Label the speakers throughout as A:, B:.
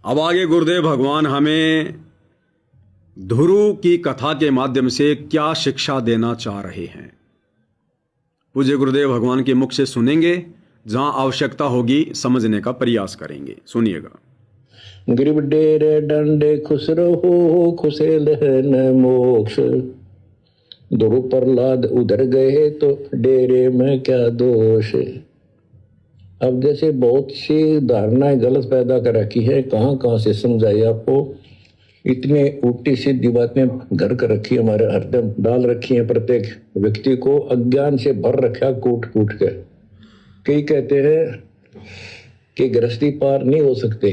A: अब आगे गुरुदेव भगवान हमें ध्रुव की कथा के माध्यम से क्या शिक्षा देना चाह रहे हैं, पूज्य गुरुदेव भगवान के मुख से सुनेंगे। जहां आवश्यकता होगी समझने का प्रयास करेंगे। सुनिएगा।
B: गरीब डेरे डंडे खुश रहो, खुशे लहन मोक्ष। ध्रुव प्रहलाद उधर गए तो डेरे में क्या दोष। अब जैसे बहुत सी धारणाएं गलत पैदा कर रखी है, कहाँ कहाँ से समझाई आपको। इतने उल्टी सीधी बातें घर कर रखी है, हमारे हरदम डाल रखी है। प्रत्येक व्यक्ति को अज्ञान से भर रखा कूट कूट के। कई कहते हैं कि गृहस्थी पार नहीं हो सकते,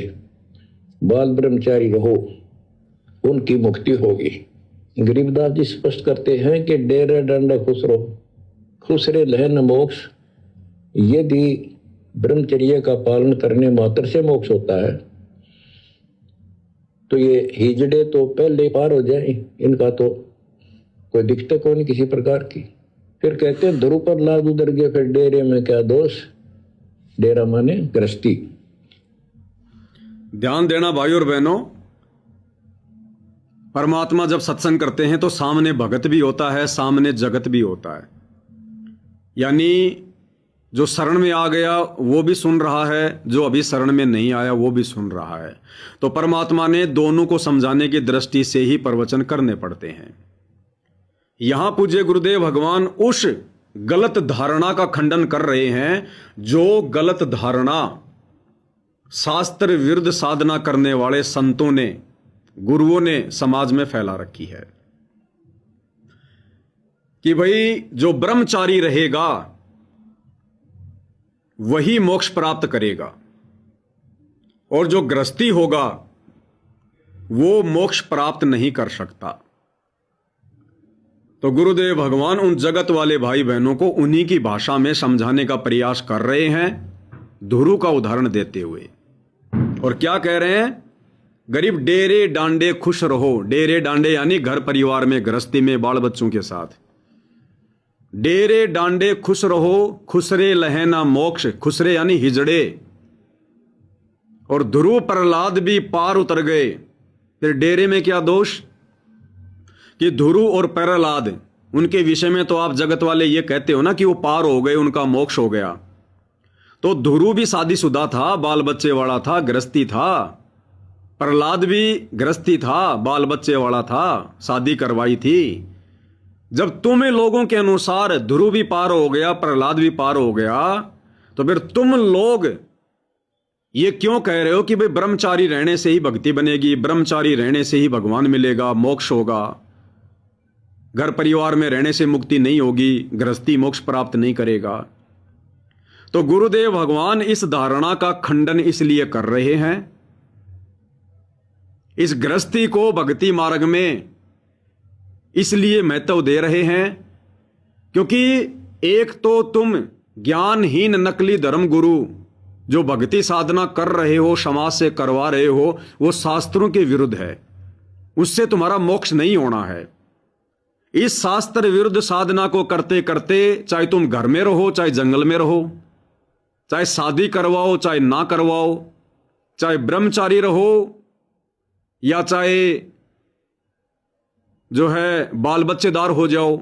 B: बाल ब्रह्मचारी रहो, उनकी मुक्ति होगी। गरीबदास जी स्पष्ट करते हैं कि डेरे डंडे खुश रहो, खुश रे लहन मोक्ष। यदि ब्रह्मचर्य का पालन करने मात्र से मोक्ष होता है तो ये हिजड़े तो पहले पार हो जाए, इनका तो कोई दिक्कत को नहीं किसी प्रकार की। फिर कहते हैं ध्रुव प्रहलाद उधर गए, फिर डेरे में क्या दोष। डेरा माने गृहस्थी।
A: ध्यान देना भाई और बहनों, परमात्मा जब सत्संग करते हैं तो सामने भगत भी होता है, सामने जगत भी होता है। यानी जो शरण में आ गया वो भी सुन रहा है, जो अभी शरण में नहीं आया वो भी सुन रहा है। तो परमात्मा ने दोनों को समझाने की दृष्टि से ही प्रवचन करने पड़ते हैं। यहां पूज्य गुरुदेव भगवान उस गलत धारणा का खंडन कर रहे हैं जो गलत धारणा शास्त्र विरुद्ध साधना करने वाले संतों ने, गुरुओं ने समाज में फैला रखी है कि भाई जो ब्रह्मचारी रहेगा वही मोक्ष प्राप्त करेगा और जो गृहस्थी होगा वो मोक्ष प्राप्त नहीं कर सकता। तो गुरुदेव भगवान उन जगत वाले भाई बहनों को उन्हीं की भाषा में समझाने का प्रयास कर रहे हैं, ध्रुव का उदाहरण देते हुए। और क्या कह रहे हैं? गरीब डेरे डांडे खुश रहो। डेरे डांडे यानी घर परिवार में, गृहस्थी में, बाल बच्चों के साथ। डेरे डांडे खुश रहो, खुसरे लहना मोक्ष। खुसरे यानी हिजड़े। और ध्रुव प्रहलाद भी पार उतर गए, फिर डेरे में क्या दोष। कि ध्रुव और प्रहलाद, उनके विषय में तो आप जगत वाले ये कहते हो ना कि वो पार हो गए, उनका मोक्ष हो गया। तो ध्रुव भी शादीशुदा था, बाल बच्चे वाला था, गृहस्थी था। प्रहलाद भी गृहस्थी था, बाल बच्चे वाला था, शादी करवाई थी। जब तुम्हें लोगों के अनुसार ध्रुव भी पार हो गया, प्रहलाद भी पार हो गया, तो फिर तुम लोग ये क्यों कह रहे हो कि भाई ब्रह्मचारी रहने से ही भक्ति बनेगी, ब्रह्मचारी रहने से ही भगवान मिलेगा, मोक्ष होगा, घर परिवार में रहने से मुक्ति नहीं होगी, गृहस्थी मोक्ष प्राप्त नहीं करेगा। तो गुरुदेव भगवान इस धारणा का खंडन इसलिए कर रहे हैं, इस गृहस्थी को भक्ति मार्ग में इसलिए महत्व दे रहे हैं क्योंकि एक तो तुम ज्ञानहीन नकली धर्म गुरु जो भक्ति साधना कर रहे हो, समाज से करवा रहे हो, वो शास्त्रों के विरुद्ध है, उससे तुम्हारा मोक्ष नहीं होना है। इस शास्त्र विरुद्ध साधना को करते करते चाहे तुम घर में रहो, चाहे जंगल में रहो, चाहे शादी करवाओ चाहे ना करवाओ, चाहे ब्रह्मचारी रहो या चाहे जो है बाल बच्चेदार हो जाओ,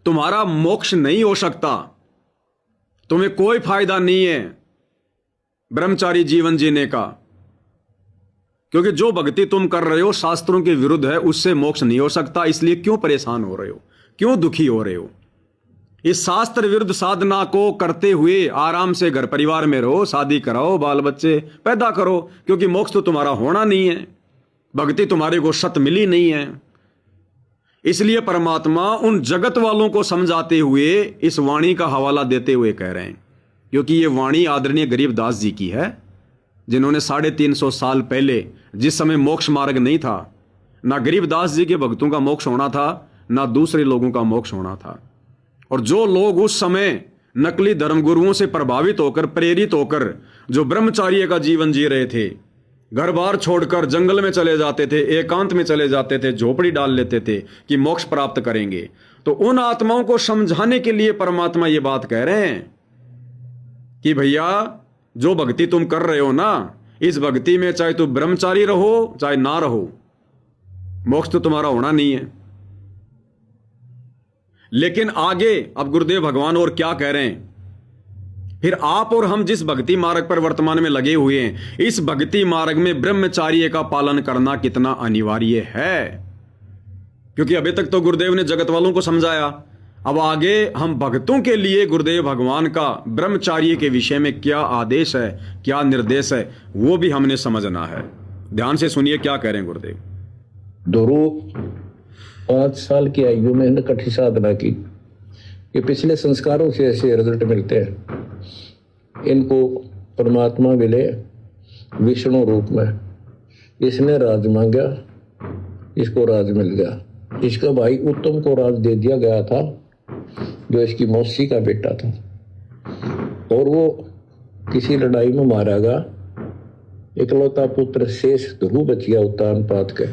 A: तुम्हारा मोक्ष नहीं हो सकता। तुम्हें कोई फायदा नहीं है ब्रह्मचारी जीवन जीने का, क्योंकि जो भक्ति तुम कर रहे हो शास्त्रों के विरुद्ध है, उससे मोक्ष नहीं हो सकता। इसलिए क्यों परेशान हो रहे हो, क्यों दुखी हो रहे हो? इस शास्त्र विरुद्ध साधना को करते हुए आराम से घर परिवार में रहो, शादी कराओ, बाल बच्चे पैदा करो, क्योंकि मोक्ष तो तुम्हारा होना नहीं है, भक्ति तुम्हारे को सत मिली नहीं है। इसलिए परमात्मा उन जगत वालों को समझाते हुए इस वाणी का हवाला देते हुए कह रहे हैं, क्योंकि ये वाणी आदरणीय गरीबदास जी की है, जिन्होंने 350 साल पहले, जिस समय मोक्ष मार्ग नहीं था, ना गरीबदास जी के भक्तों का मोक्ष होना था, ना दूसरे लोगों का मोक्ष होना था। और जो लोग उस समय नकली धर्मगुरुओं से प्रभावित होकर, प्रेरित होकर जो ब्रह्मचार्य का जीवन जी रहे थे, घर बार छोड़कर जंगल में चले जाते थे, एकांत में चले जाते थे, झोपड़ी डाल लेते थे कि मोक्ष प्राप्त करेंगे, तो उन आत्माओं को समझाने के लिए परमात्मा ये बात कह रहे हैं कि भैया जो भक्ति तुम कर रहे हो ना, इस भक्ति में चाहे तू ब्रह्मचारी रहो चाहे ना रहो, मोक्ष तो तुम्हारा होना नहीं है। लेकिन आगे अब गुरुदेव भगवान और क्या कह रहे हैं, फिर आप और हम जिस भक्ति मार्ग पर वर्तमान में लगे हुए हैं, इस भक्ति मार्ग में ब्रह्मचार्य का पालन करना कितना अनिवार्य है। क्योंकि अभी तक तो गुरुदेव ने जगत वालों को समझाया, अब आगे हम भक्तों के लिए गुरुदेव भगवान का ब्रह्मचार्य के विषय में क्या आदेश है, क्या निर्देश है, वो भी हमने समझना है। ध्यान से सुनिए क्या कह रहे हैं गुरुदेव।
B: ध्रुव 5 साल की आयु में इन्होंने कठी साधना की। ये पिछले संस्कारों से ऐसे रिजल्ट मिलते हैं। इनको परमात्मा मिले विष्णु रूप में। इसने राज मांगा, इसको राज मिल गया। इसका भाई उत्तम को राज दे दिया गया था, जो इसकी मौसी का बेटा था, और वो किसी लड़ाई में मारा गया। इकलौता पुत्र शेष ध्रुव बच गया उत्तान पात के।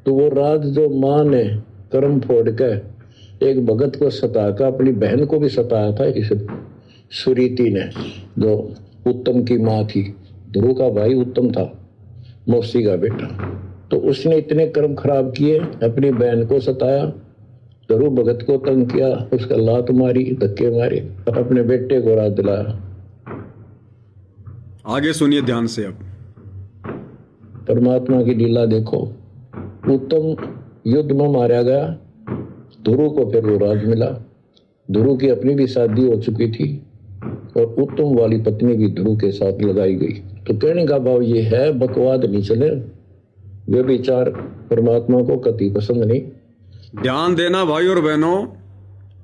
B: तो वो राज जो माँ ने कर्म फोड़ के एक भगत को सताकर अपनी बहन को भी सताया था, इस सुरीति ने, जो उत्तम की माँ थी। ध्रुव का भाई उत्तम था, मौसी का बेटा। तो उसने इतने कर्म खराब किए, अपनी बहन को सताया, ध्रुव भगत को तंग किया, उसका लात मारी, धक्के मारे, अपने बेटे को राज दिलाया।
A: आगे सुनिए ध्यान से। अब
B: परमात्मा की लीला देखो। उत्तम युद्ध में मारा गया, ध्रुव को फिर वो राज मिला। ध्रुव की अपनी भी शादी हो चुकी थी और उत्तम वाली पत्नी भी ध्रुव के साथ लगाई गई। तो कहने का भाव ये है, बकवाद नहीं चले। वे विचार परमात्मा को कति पसंद नहीं।
A: ध्यान देना भाई और बहनों,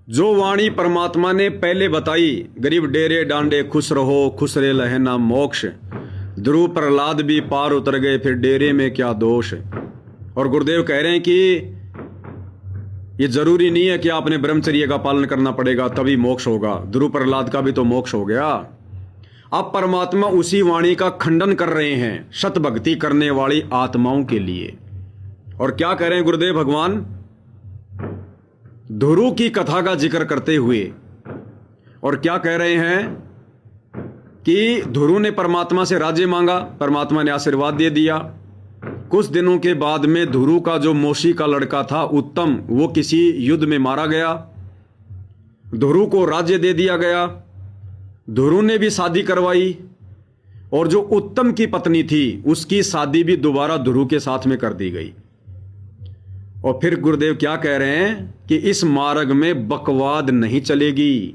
A: जो वाणी परमात्मा ने पहले बताई, गरीब डेरे डांडे खुश रहो खुश रे लहना मोक्ष, ध्रुव प्रहलाद भी पार उतर गए, फिर डेरे में क्या दोष। और गुरुदेव कह रहे हैं कि ये जरूरी नहीं है कि आपने ब्रह्मचर्य का पालन करना पड़ेगा तभी मोक्ष होगा। ध्रुव प्रहलाद का भी तो मोक्ष हो गया। अब परमात्मा उसी वाणी का खंडन कर रहे हैं सत भक्ति करने वाली आत्माओं के लिए। और क्या कह रहे हैं गुरुदेव भगवान, ध्रुव की कथा का जिक्र करते हुए, और क्या कह रहे हैं कि ध्रुव ने परमात्मा से राज्य मांगा, परमात्मा ने आशीर्वाद दे दिया। कुछ दिनों के बाद में ध्रुव का जो मौसी का लड़का था उत्तम, वो किसी युद्ध में मारा गया। ध्रुव को राज्य दे दिया गया। ध्रुव ने भी शादी करवाई, और जो उत्तम की पत्नी थी उसकी शादी भी दोबारा ध्रुव के साथ में कर दी गई। और फिर गुरुदेव क्या कह रहे हैं कि इस मार्ग में बकवाद नहीं चलेगी,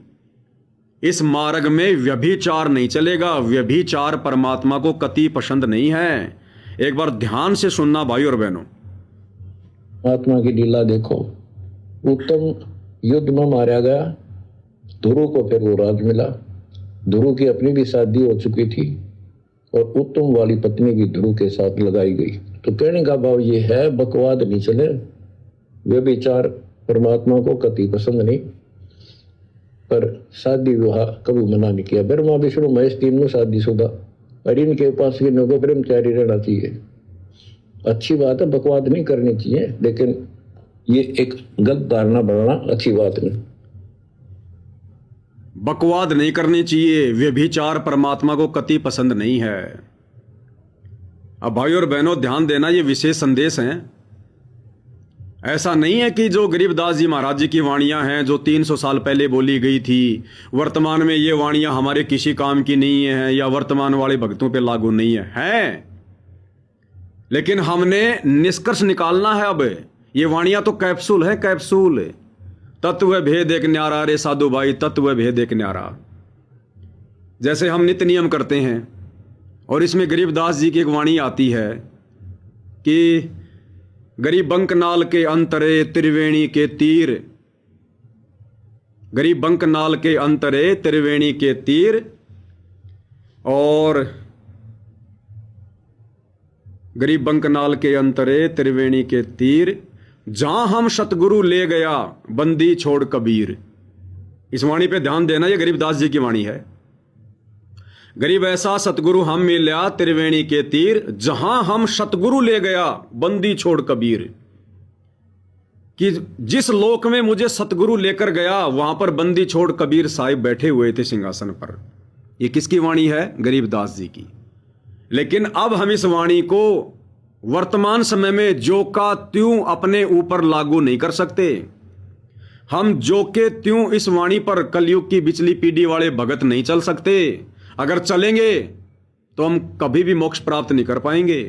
A: इस मार्ग में व्यभिचार नहीं चलेगा। व्यभिचार परमात्मा को कति पसंद नहीं है। एक बार ध्यान से सुनना भाई और बहनों।
B: आत्मा की लीला देखो। उत्तम युद्ध में मारा गया, ध्रुव को फिर वो राज मिला। ध्रुव की अपनी भी शादी हो चुकी थी और उत्तम वाली पत्नी भी ध्रुव के साथ लगाई गई। तो कहने का भाव ये है, बकवाद नहीं चले। वे विचार परमात्मा को कति पसंद नहीं। पर शादी विवाह कभी मना नहीं किया। ब्रह्मा विष्णु महेश तीनों शादीशुदा, और इनके पास भी लोगों ब्रह्मचारी रहना चाहिए। अच्छी बात है, बकवाद नहीं करनी चाहिए, लेकिन ये एक गलत धारणा बनाना अच्छी बात नहीं।
A: बकवाद नहीं करनी चाहिए, व्यभिचार परमात्मा को कति पसंद नहीं है। अब भाई और बहनों ध्यान देना, ये विशेष संदेश हैं। ऐसा नहीं है कि जो गरीबदास जी महाराज जी की वाणियां हैं जो 300 साल पहले बोली गई थी, वर्तमान में ये वाणियां हमारे किसी काम की नहीं है या वर्तमान वाले भक्तों पे लागू नहीं है। लेकिन हमने निष्कर्ष निकालना है। अब ये वाणियां तो कैप्सूल है, कैप्सूल। तत्व भेद एक न्यारा रे साधु भाई, तत्व भेद एक न्यारा। जैसे हम नित्य नियम करते हैं, और इसमें गरीबदास जी की एक वाणी आती है कि गरीब बंकनाल के अंतरे त्रिवेणी के तीर, गरीब बंकनाल के अंतरे त्रिवेणी के तीर, और गरीब बंकनाल के अंतरे त्रिवेणी के तीर, जहां हम सतगुरु ले गया बंदी छोड़ कबीर। इस वाणी पे ध्यान देना, ये गरीबदास जी की वाणी है। गरीब ऐसा सतगुरु हम मिल्या त्रिवेणी के तीर, जहां हम सतगुरु ले गया बंदी छोड़ कबीर। कि जिस लोक में मुझे सतगुरु लेकर गया वहां पर बंदी छोड़ कबीर साहिब बैठे हुए थे सिंहासन पर। ये किसकी वाणी है? गरीबदास जी की। लेकिन अब हम इस वाणी को वर्तमान समय में जो का त्यों अपने ऊपर लागू नहीं कर सकते। हम जो के त्यों इस वाणी पर कलयुग की बिचली पीढ़ी वाले भगत नहीं चल सकते। अगर चलेंगे तो हम कभी भी मोक्ष प्राप्त नहीं कर पाएंगे,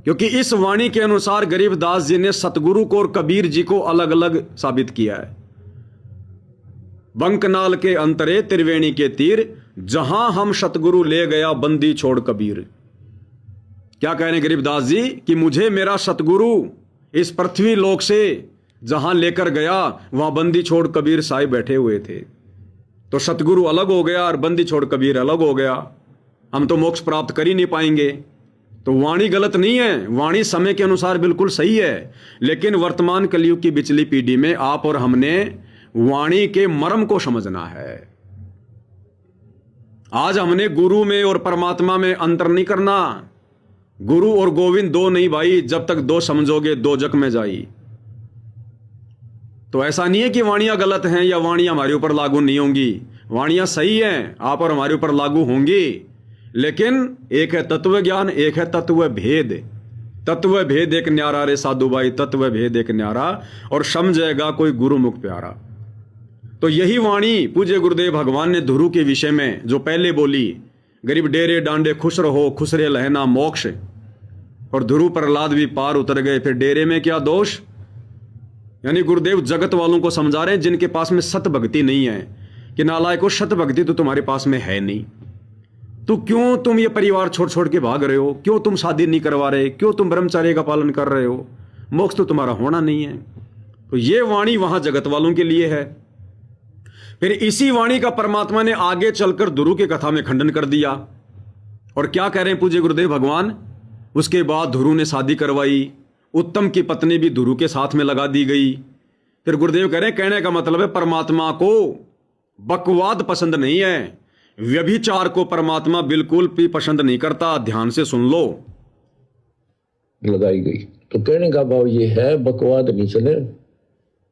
A: क्योंकि इस वाणी के अनुसार गरीबदास जी ने सतगुरु को और कबीर जी को अलग अलग साबित किया है। बंकनाल के अंतरे त्रिवेणी के तीर, जहां हम सतगुरु ले गया बंदी छोड़ कबीर। क्या कह रहे हैं गरीबदास जी कि मुझे मेरा सतगुरु इस पृथ्वी लोक से जहां लेकर गया वहां बंदी छोड़ कबीर साहिब बैठे हुए थे। तो सतगुरु अलग हो गया और बंदी छोड़ कबीर अलग हो गया। हम तो मोक्ष प्राप्त कर ही नहीं पाएंगे। तो वाणी गलत नहीं है, वाणी समय के अनुसार बिल्कुल सही है, लेकिन वर्तमान कलयुग की बिचली पीढ़ी में आप और हमने वाणी के मर्म को समझना है। आज हमने गुरु में और परमात्मा में अंतर नहीं करना। गुरु और गोविंद दो नहीं भाई, जब तक दो समझोगे दो जग में जाई। तो ऐसा नहीं है कि वाणियां गलत हैं या वाणियां हमारे ऊपर लागू नहीं होंगी। वाणियां सही हैं, आप और हमारे ऊपर लागू होंगी, लेकिन एक है तत्व ज्ञान, एक है तत्व भेद। तत्व भेद एक न्यारा रे साधु भाई, तत्व भेद एक न्यारा, और समझेगा कोई गुरुमुख प्यारा। तो यही वाणी पूज्य गुरुदेव भगवान ने ध्रुव के विषय में जो पहले बोली, गरीब डेरे डांडे खुश रहो खुश रे लहना मोक्ष, और ध्रुव प्रहलाद भी पार उतर गए, फिर डेरे में क्या दोष। यानी गुरुदेव जगत वालों को समझा रहे हैं जिनके पास में सत भक्ति नहीं है कि नालायको, सत भक्ति तो तुम्हारे पास में है नहीं, तो क्यों तुम ये परिवार छोड़ छोड़ के भाग रहे हो, क्यों तुम शादी नहीं करवा रहे, क्यों तुम ब्रह्मचर्य का पालन कर रहे हो, मोक्ष तो तुम्हारा होना नहीं है। तो ये वाणी वहां जगत वालों के लिए है। फिर इसी वाणी का परमात्मा ने आगे चलकर ध्रुव की कथा में खंडन कर दिया। और क्या कह रहे हैं पूज्य गुरुदेव भगवान, उसके बाद ध्रुव ने शादी करवाई, उत्तम की पत्नी भी ध्रुव के साथ में लगा दी गई। फिर गुरुदेव कह रहे हैं, कहने का मतलब है परमात्मा को बकवाद पसंद नहीं है, व्यभिचार को परमात्मा बिल्कुल भी पसंद नहीं करता। ध्यान से सुन लो।
B: लगाई गई तो कहने का भाव ये है, बकवाद नहीं चले,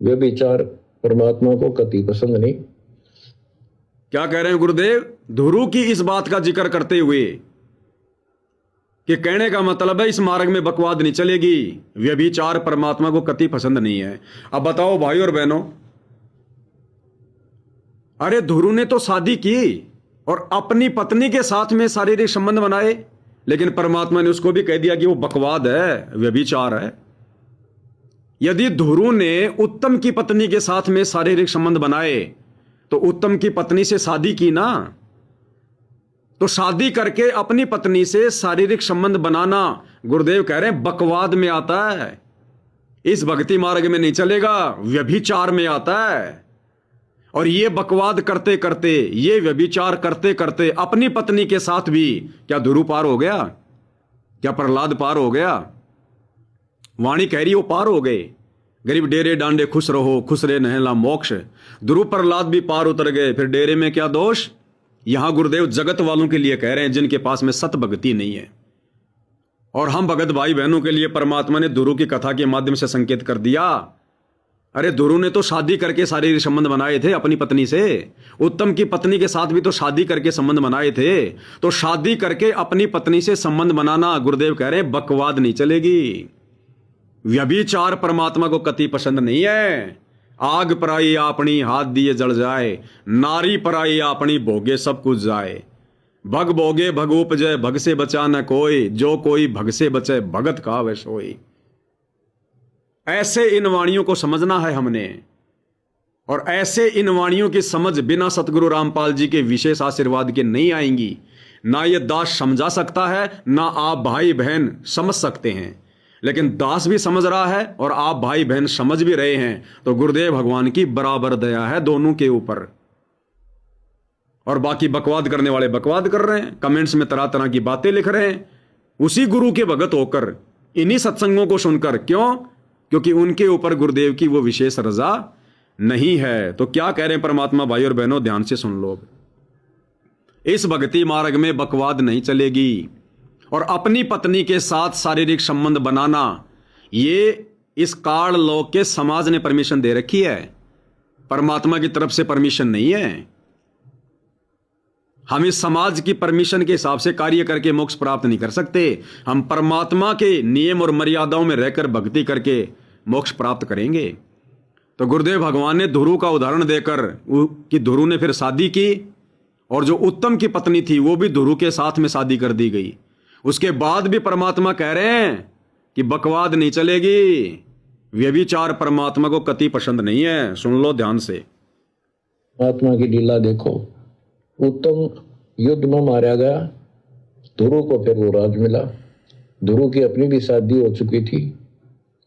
B: व्यभिचार परमात्मा को कति पसंद नहीं।
A: क्या कह रहे हैं गुरुदेव ध्रुव की इस बात का जिक्र करते हुए कि कहने का मतलब है इस मार्ग में बकवाद नहीं चलेगी, व्यभिचार परमात्मा को कति पसंद नहीं है। अब बताओ भाई और बहनों, अरे ध्रुव ने तो शादी की और अपनी पत्नी के साथ में शारीरिक संबंध बनाए, लेकिन परमात्मा ने उसको भी कह दिया कि वो बकवाद है, व्यभिचार है। यदि ध्रुव ने उत्तम की पत्नी के साथ में शारीरिक संबंध बनाए तो उत्तम की पत्नी से शादी की ना, तो शादी करके अपनी पत्नी से शारीरिक संबंध बनाना गुरुदेव कह रहे हैं बकवाद में आता है। इस भक्ति मार्ग में नहीं चलेगा, व्यभिचार में आता है। और ये बकवाद करते करते, ये व्यभिचार करते करते अपनी पत्नी के साथ भी क्या ध्रुव पार हो गया, क्या प्रहलाद पार हो गया? वाणी कह रही वो पार हो गए। गरीब डेरे डांडे खुश रहो खुश रे नहला मोक्ष, ध्रुव प्रहलाद भी पार उतर गए, फिर डेरे में क्या दोष। यहां गुरुदेव जगत वालों के लिए कह रहे हैं जिनके पास में सत भक्ति नहीं है। और हम भगत भाई बहनों के लिए परमात्मा ने ध्रुव की कथा के माध्यम से संकेत कर दिया। अरे ध्रुव ने तो शादी करके शारीरिक संबंध बनाए थे अपनी पत्नी से, उत्तम की पत्नी के साथ भी तो शादी करके संबंध बनाए थे। तो शादी करके अपनी पत्नी से संबंध बनाना गुरुदेव कह रहे हैं बकवाद नहीं चलेगी। व्यभिचार परमात्मा को कति पसंद नहीं है। आग पराई अपनी हाथ दिए जल जाए, नारी पराई अपनी भोगे सब कुछ जाए। भग भोगे भग उपजय, भग से बचा न कोई, जो कोई भग से बचे भगत का वे सोई। ऐसे इन वाणियों को समझना है हमने, और ऐसे इन वाणियों की समझ बिना सतगुरु रामपाल जी के विशेष आशीर्वाद के नहीं आएंगी। ना ये दास समझा सकता है, ना आप भाई बहन समझ सकते हैं। लेकिन दास भी समझ रहा है और आप भाई बहन समझ भी रहे हैं, तो गुरुदेव भगवान की बराबर दया है दोनों के ऊपर। और बाकी बकवाद करने वाले बकवाद कर रहे हैं, कमेंट्स में तरह तरह की बातें लिख रहे हैं, उसी गुरु के भगत होकर, इन्हीं सत्संगों को सुनकर। क्यों? क्योंकि उनके ऊपर गुरुदेव की वो विशेष रजा नहीं है। तो क्या कह रहे हैं परमात्मा भाई और बहनों, ध्यान से सुन लो। इस भक्ति मार्ग में बकवाद नहीं चलेगी, और अपनी पत्नी के साथ शारीरिक संबंध बनाना, ये इस काल लोक के समाज ने परमिशन दे रखी है, परमात्मा की तरफ से परमिशन नहीं है। हम इस समाज की परमिशन के हिसाब से कार्य करके मोक्ष प्राप्त नहीं कर सकते। हम परमात्मा के नियम और मर्यादाओं में रहकर भक्ति करके मोक्ष प्राप्त करेंगे। तो गुरुदेव भगवान ने ध्रुव का उदाहरण देकर कि ध्रुव ने फिर शादी की और जो उत्तम की पत्नी थी वो भी ध्रुव के साथ में शादी कर दी गई। उसके बाद भी परमात्मा कह रहे हैं कि बकवाद नहीं चलेगी। व्यभिचार परमात्मा को कति पसंद नहीं है। सुन लो ध्यान से।
B: परमात्मा की लीला देखो, उत्तम युद्ध में मारा गया, ध्रुव को फिर वो राज मिला। ध्रुव की अपनी भी शादी हो चुकी थी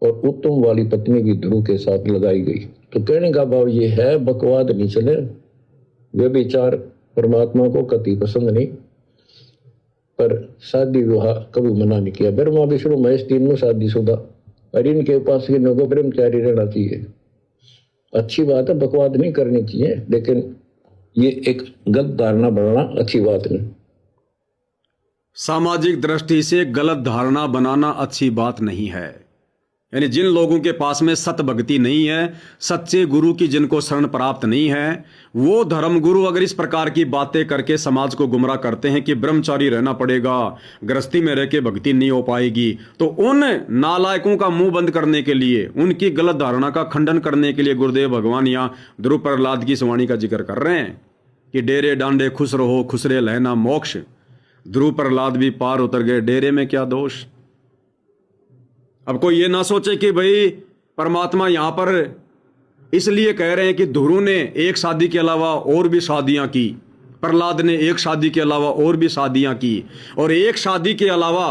B: और उत्तम वाली पत्नी भी ध्रुव के साथ लगाई गई। तो कहने का भाव ये है, बकवाद नहीं चले। व्यभिचार परमात्मा को कति पसंद नहीं, पर शादी विवाह कभी मना नहीं किया। ब्रह्मा विष्णु महेश तीनों शादीशुदा, और इनके उपासकों को ब्रह्मचारी रहना चाहिए। अच्छी बात है, बकवाद नहीं करनी चाहिए, लेकिन ये एक गलत धारणा बनाना अच्छी बात नहीं।
A: सामाजिक दृष्टि से गलत धारणा बनाना अच्छी बात नहीं है। यानी जिन लोगों के पास में सत भक्ति नहीं है, सच्चे गुरु की जिनको शरण प्राप्त नहीं है, वो धर्म गुरु अगर इस प्रकार की बातें करके समाज को गुमराह करते हैं कि ब्रह्मचारी रहना पड़ेगा, गृहस्थी में रह के भक्ति नहीं हो पाएगी, तो उन नालायकों का मुंह बंद करने के लिए, उनकी गलत धारणा का खंडन करने के लिए गुरुदेव भगवान यहाँ ध्रुव प्रहलाद की इस वाणी का जिक्र कर रहे हैं कि डेरे डांडे खुश रहो, खुसरे लहना मोक्ष। ध्रुव प्रहलाद भी पार उतर गए, डेरे में क्या दोष। अब कोई ये ना सोचे कि भाई परमात्मा यहां पर इसलिए कह रहे हैं कि ध्रुव ने एक शादी के अलावा और भी शादियां की, प्रहलाद ने एक शादी के अलावा और भी शादियां की, और एक शादी के अलावा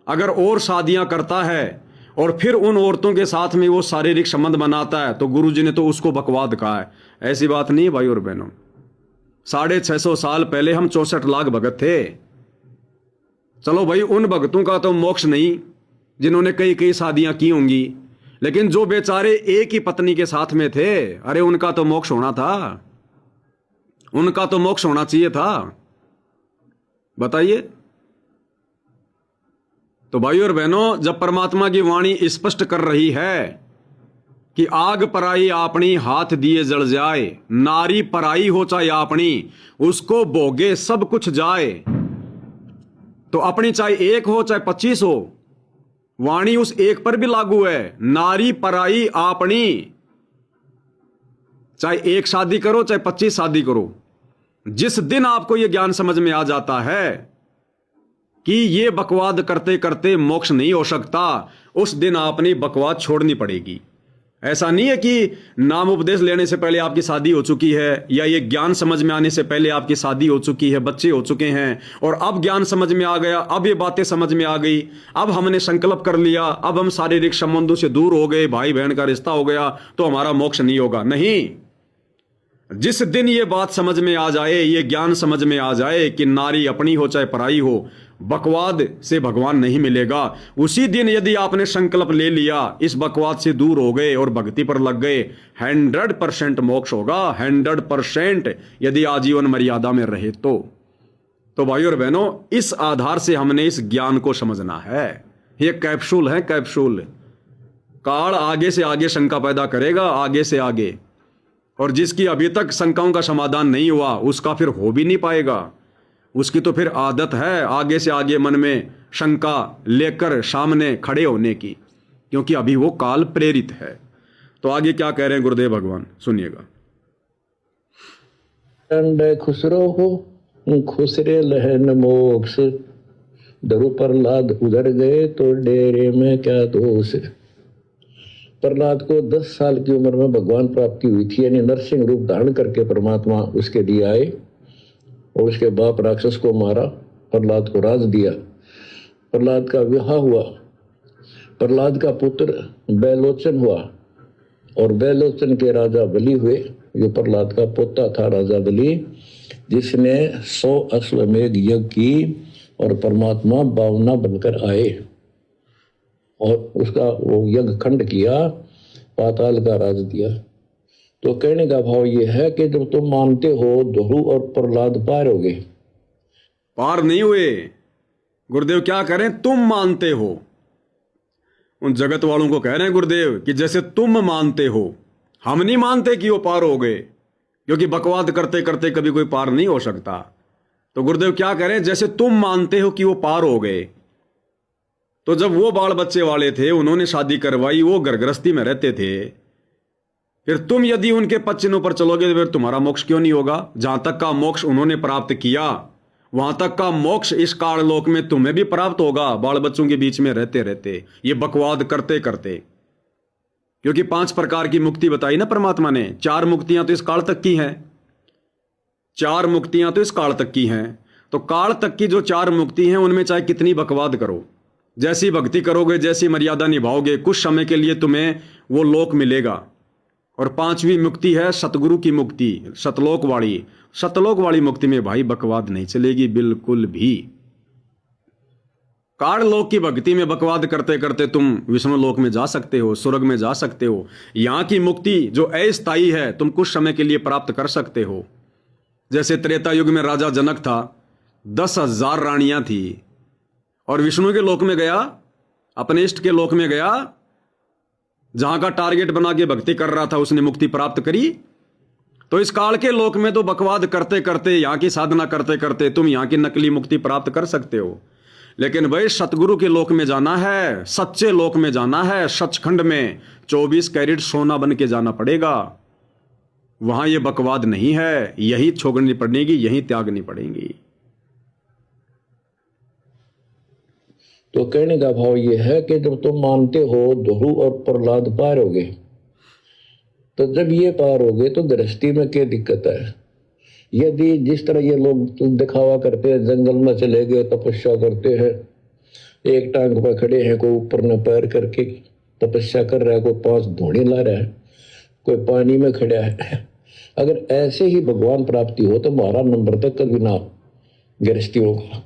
A: अगर और शादियां करता है और फिर उन औरतों के साथ में वो शारीरिक संबंध बनाता है, तो गुरु जी ने तो उसको बकवाद कहा है। ऐसी बात नहीं भाई और बहनों। 650 साल पहले हम 64 लाख भगत थे। चलो भाई, उन भगतों का तो मोक्ष नहीं जिन्होंने कई कई शादियां की होंगी, लेकिन जो बेचारे एक ही पत्नी के साथ में थे, अरे उनका तो मोक्ष होना था, उनका तो मोक्ष होना चाहिए था। बताइए। तो भाई और बहनों, जब परमात्मा की वाणी स्पष्ट कर रही है कि आग पराई आपनी हाथ दिए जल जाए, नारी पराई हो चाहे आपनी उसको भोगे सब कुछ जाए, तो अपनी चाहे एक हो चाहे 25 हो, वाणी उस एक पर भी लागू है। नारी पराई आपनी, चाहे एक शादी करो चाहे 25 शादी करो। जिस दिन आपको यह ज्ञान समझ में आ जाता है कि ये बकवाद करते करते मोक्ष नहीं हो सकता, उस दिन आपने बकवाद छोड़नी पड़ेगी। ऐसा नहीं है कि नाम उपदेश लेने से पहले आपकी शादी हो चुकी है, या ये ज्ञान समझ में आने से पहले आपकी शादी हो चुकी है, बच्चे हो चुके हैं, और अब ज्ञान समझ में आ गया, अब ये बातें समझ में आ गई, अब हमने संकल्प कर लिया, अब हम शारीरिक संबंधों से दूर हो गए, भाई बहन का रिश्ता हो गया, तो हमारा मोक्ष नहीं होगा। नहीं, जिस दिन ये बात समझ में आ जाए, ये ज्ञान समझ में आ जाए कि नारी अपनी हो चाहे पराई हो, बकवाद से भगवान नहीं मिलेगा, उसी दिन यदि आपने संकल्प ले लिया, इस बकवाद से दूर हो गए और भक्ति पर लग गए, 100% मोक्ष होगा, 100%, यदि आजीवन मर्यादा में रहे तो भाई और बहनों, इस आधार से हमने इस ज्ञान को समझना है। ये कैप्सूल है, कैप्सूल। काल आगे से आगे शंका पैदा करेगा, आगे से आगे, और जिसकी अभी तक शंकाओं का समाधान नहीं हुआ उसका फिर हो भी नहीं पाएगा। उसकी तो फिर आदत है आगे से आगे मन में शंका लेकर सामने खड़े होने की, क्योंकि अभी वो काल प्रेरित है। तो आगे क्या कह रहे हैं गुरुदेव भगवान, सुनिएगा।
B: खुसरो हो खुसरे लहन मोक्ष, ध्रुव प्रहलाद उधर गए तो डेरे में क्या दोष। प्रहलाद को 10 साल की उम्र में भगवान प्राप्ति हुई थी, यानी नरसिंह रूप धारण करके परमात्मा उसके लिए आए और उसके बाप राक्षस को मारा, प्रहलाद को राज दिया। प्रहलाद का विवाह हुआ, प्रहलाद का पुत्र बैलोचन हुआ, और बैलोचन के राजा बलि हुए, जो प्रहलाद का पोता था राजा बलि, जिसने 100 अश्वमेध यज्ञ की और परमात्मा 52 बनकर आए और उसका वो यज्ञ खंड किया, पाताल का राज दिया। तो कहने का भाव ये है कि जब तुम मानते हो ध्रुव और प्रहलाद पार हो गए,
A: पार नहीं हुए। गुरुदेव क्या करें, तुम मानते हो। उन जगत वालों को कह रहे हैं गुरुदेव कि जैसे तुम मानते हो, हम नहीं मानते कि वो पार हो गए, क्योंकि बकवाद करते करते कभी कोई पार नहीं हो सकता। तो गुरुदेव क्या करें, जैसे तुम मानते हो कि वो पार हो गए, तो जब वो बाल बच्चे वाले थे, उन्होंने शादी करवाई, वो घर गृहस्थी में रहते थे, फिर तुम यदि उनके पद चिन्हों पर चलोगे तो फिर तुम्हारा मोक्ष क्यों नहीं होगा? जहां तक का मोक्ष उन्होंने प्राप्त किया, वहां तक का मोक्ष इस काललोक में तुम्हें भी प्राप्त होगा, बाल बच्चों के बीच में रहते रहते, ये बकवाद करते करते। क्योंकि 5 प्रकार की मुक्ति बताई ना परमात्मा ने। 4 मुक्तियां तो इस काल तक की हैं, 4 मुक्तियां तो इस काल तक की हैं। तो काल तक की जो 4 मुक्ति हैं, उनमें चाहे कितनी बकवाद करो, जैसी भक्ति करोगे, जैसी मर्यादा निभाओगे, कुछ समय के लिए तुम्हें वो लोक मिलेगा। और 5वीं मुक्ति है सतगुरु की मुक्ति, सतलोक वाली। सतलोक वाली मुक्ति में भाई बकवाद नहीं चलेगी बिल्कुल भी। काल लोक की भक्ति में बकवाद करते करते तुम विष्णु लोक में जा सकते हो, स्वर्ग में जा सकते हो। यहां की मुक्ति जो अस्थायी है, तुम कुछ समय के लिए प्राप्त कर सकते हो। जैसे त्रेता युग में राजा जनक था, 10,000 रानियां थी, और विष्णु के लोक में गया, अपने इष्ट के लोक में गया, जहां का टारगेट बना के भक्ति कर रहा था, उसने मुक्ति प्राप्त करी। तो इस काल के लोक में तो बकवाद करते करते, यहां की साधना करते करते तुम यहां की नकली मुक्ति प्राप्त कर सकते हो। लेकिन भाई सतगुरु के लोक में जाना है, सच्चे लोक में जाना है, सचखंड में 24 कैरेट सोना बन के जाना पड़ेगा। वहां ये बकवाद नहीं है, यही छोड़नी पड़ेगी, यही त्यागनी पड़ेगी।
B: तो कहने का भाव ये है कि जब तुम मानते हो ध्रुव और प्रहलाद पार हो गए, तो जब ये पार हो गए तो गृहस्थी में क्या दिक्कत है? यदि जिस तरह ये लोग दिखावा करते हैं, जंगल में चले गए, तपस्या करते हैं, एक टांग पर खड़े हैं, कोई ऊपर न पैर करके तपस्या कर रहा है, कोई 5 धोने ला रहा है, कोई पानी में खड़ा है, अगर ऐसे ही भगवान प्राप्ति हो तो 12 नंबर तक कभी ना गृहस्थी होगा।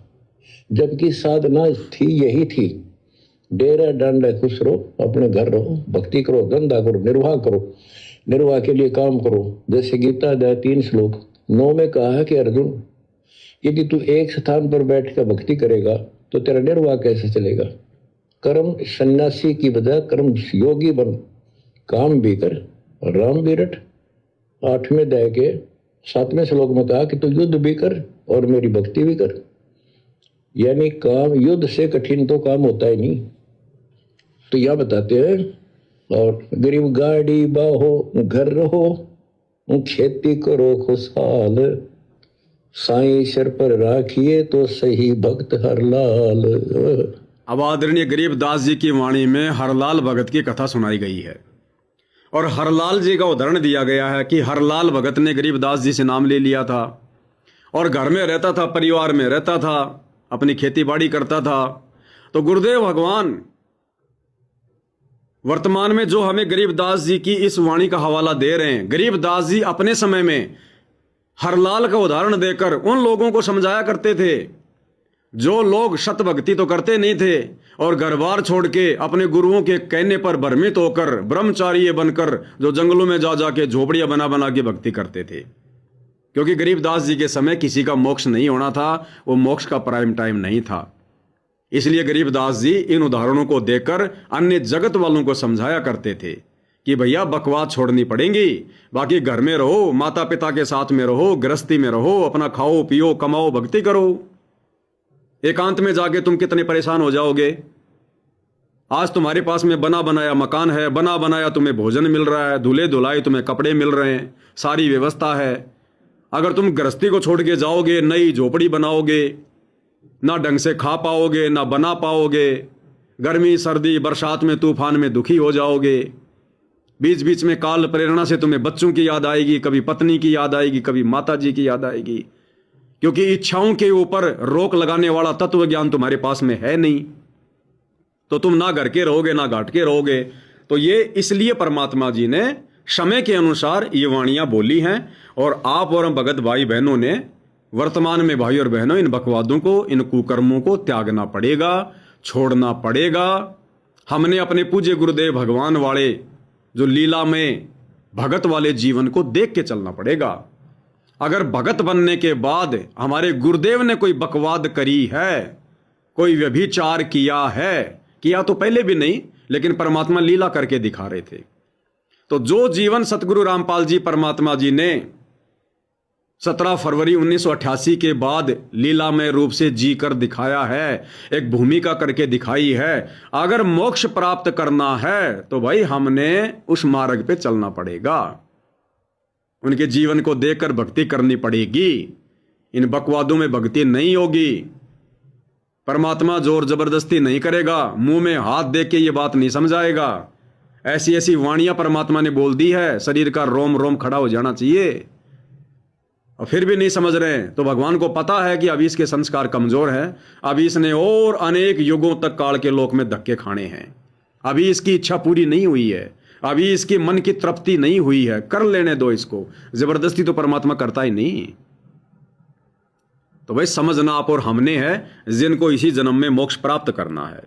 B: जबकि साधना थी, यही थी, डेरा डांडा खुश रहो, अपने घर रहो, भक्ति करो, धंधा करो, निर्वाह करो, निर्वाह के लिए काम करो। जैसे गीता अध्याय 3 श्लोक 9 में कहा है कि अर्जुन, यदि तू एक स्थान पर बैठ कर भक्ति करेगा तो तेरा निर्वाह कैसे चलेगा? कर्म सन्यासी की बजाय कर्म योगी बन, काम भी कर, राम भी रट। 8वें अध्याय के 7वें श्लोक में कहा कि तू युद्ध भी कर और मेरी भक्ति भी कर। यानी काम, युद्ध से कठिन तो काम होता ही नहीं। तो यह बताते हैं, और गरीब गाड़ी बाहो, घर रहो, खेती करो खुशहाल, साईं सिर पर राखिए तो सही भक्त हरलाल।
A: अब आदरणीय गरीबदास जी की वाणी में हरलाल भगत की कथा सुनाई गई है, और हरलाल जी का उदाहरण दिया गया है कि हरलाल भगत ने गरीबदास जी से नाम ले लिया था, और घर में रहता था, परिवार में रहता था, अपनी खेती बाड़ी करता था। तो गुरुदेव भगवान वर्तमान में जो हमें गरीबदास जी की इस वाणी का हवाला दे रहे हैं, गरीबदास जी अपने समय में हरलाल का उदाहरण देकर उन लोगों को समझाया करते थे जो लोग शत भक्ति तो करते नहीं थे, और घर बार छोड़ के अपने गुरुओं के कहने पर भ्रमित होकर ब्रह्मचारी बनकर जो जंगलों में जा जाके झोपड़ियां बना बना के भक्ति करते थे। क्योंकि गरीबदास जी के समय किसी का मोक्ष नहीं होना था, वो मोक्ष का प्राइम टाइम नहीं था। इसलिए गरीबदास जी इन उदाहरणों को देकर अन्य जगत वालों को समझाया करते थे कि भैया बकवाद छोड़नी पड़ेगी, बाकी घर में रहो, माता पिता के साथ में रहो, गृहस्थी में रहो, अपना खाओ पियो कमाओ भक्ति करो। एकांत में जाके तुम कितने परेशान हो जाओगे। आज तुम्हारे पास में बना बनाया मकान है, बना बनाया तुम्हें भोजन मिल रहा है, धुले धुलाई तुम्हें कपड़े मिल रहे हैं, सारी व्यवस्था है। अगर तुम गृहस्थी को छोड़ के जाओगे, नई झोपड़ी बनाओगे, ना ढंग से खा पाओगे, ना बना पाओगे, गर्मी सर्दी बरसात में तूफान में दुखी हो जाओगे। बीच बीच में काल प्रेरणा से तुम्हें बच्चों की याद आएगी, कभी पत्नी की याद आएगी, कभी माता जी की याद आएगी, क्योंकि इच्छाओं के ऊपर रोक लगाने वाला तत्व ज्ञान तुम्हारे पास में है नहीं। तो तुम ना घर के रहोगे ना घाट के रहोगे। तो ये इसलिए परमात्मा जी ने समय के अनुसार ये वाणियां बोली हैं, और आप और हम भगत भाई बहनों ने वर्तमान में, भाई और बहनों, इन बकवादों को, इन कुकर्मों को त्यागना पड़ेगा, छोड़ना पड़ेगा। हमने अपने पूज्य गुरुदेव भगवान वाले जो लीला में भगत वाले जीवन को देख के चलना पड़ेगा। अगर भगत बनने के बाद हमारे गुरुदेव ने कोई बकवाद करी है, कोई व्यभिचार किया है, किया तो पहले भी नहीं, लेकिन परमात्मा लीला करके दिखा रहे थे। तो जो जीवन सतगुरु रामपाल जी परमात्मा जी ने 17 फरवरी 1988 के बाद लीलामय रूप से जी कर दिखाया है, एक भूमिका करके दिखाई है। अगर मोक्ष प्राप्त करना है तो भाई हमने उस मार्ग पे चलना पड़ेगा, उनके जीवन को देखकर भक्ति करनी पड़ेगी। इन बकवादों में भक्ति नहीं होगी। परमात्मा जोर जबरदस्ती नहीं करेगा, मुंह में हाथ दे के ये बात नहीं समझाएगा। ऐसी ऐसी वाणियां परमात्मा ने बोल दी है, शरीर का रोम रोम खड़ा हो जाना चाहिए, और फिर भी नहीं समझ रहे हैं। तो भगवान को पता है कि अभी इसके संस्कार कमजोर हैं, अभी इसने और अनेक युगों तक काल के लोक में धक्के खाने हैं, अभी इसकी इच्छा पूरी नहीं हुई है, अभी इसके मन की तृप्ति नहीं हुई है, कर लेने दो इसको। जबरदस्ती तो परमात्मा करता ही नहीं। तो भाई समझना आप और हमने है जिनको इसी जन्म में मोक्ष प्राप्त करना है।